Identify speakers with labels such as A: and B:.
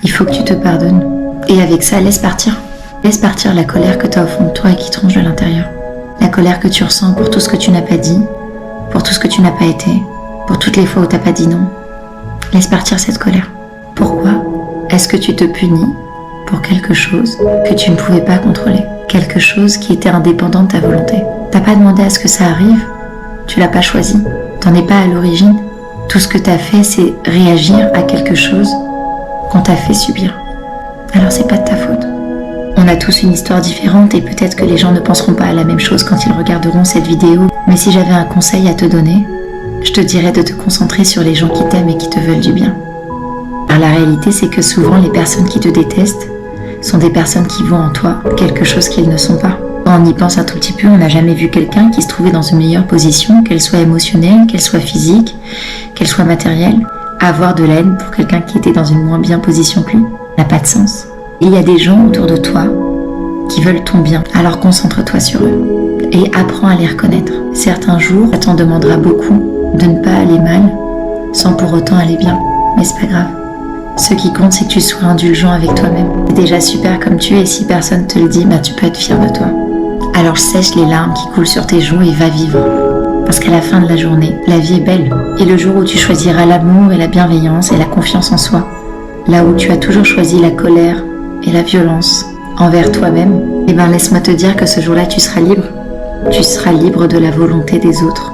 A: Il faut que tu te pardonnes. Et avec ça, laisse partir. Laisse partir la colère que tu as au fond de toi et qui te ronge de l'intérieur. La colère que tu ressens pour tout ce que tu n'as pas dit, pour tout ce que tu n'as pas été, pour toutes les fois où tu n'as pas dit non. Laisse partir cette colère. Pourquoi est-ce que tu te punis pour quelque chose que tu ne pouvais pas contrôler? Quelque chose qui était indépendant de ta volonté. T'as pas demandé à ce que ça arrive, tu l'as pas choisi, t'en es pas à l'origine. Tout ce que t'as fait, c'est réagir à quelque chose qu'on t'a fait subir. Alors c'est pas de ta faute. On a tous une histoire différente et peut-être que les gens ne penseront pas à la même chose quand ils regarderont cette vidéo. Mais si j'avais un conseil à te donner, je te dirais de te concentrer sur les gens qui t'aiment et qui te veulent du bien. Car la réalité, c'est que souvent les personnes qui te détestent sont des personnes qui voient en toi quelque chose qu'ils ne sont pas. Quand on y pense un tout petit peu, on n'a jamais vu quelqu'un qui se trouvait dans une meilleure position, qu'elle soit émotionnelle, qu'elle soit physique, qu'elle soit matérielle. Avoir de la haine pour quelqu'un qui était dans une moins bien position que lui n'a pas de sens. Il y a des gens autour de toi qui veulent ton bien, alors concentre-toi sur eux et apprends à les reconnaître. Certains jours, ça t'en demandera beaucoup de ne pas aller mal sans pour autant aller bien, mais c'est pas grave. Ce qui compte, c'est que tu sois indulgent avec toi-même. C'est déjà super comme tu es et si personne te le dit, tu peux être fier de toi. Alors sèche les larmes qui coulent sur tes joues et va vivre. Parce qu'à la fin de la journée, la vie est belle. Et le jour où tu choisiras l'amour et la bienveillance et la confiance en soi, là où tu as toujours choisi la colère et la violence envers toi-même, laisse-moi te dire que ce jour-là, tu seras libre. Tu seras libre de la volonté des autres.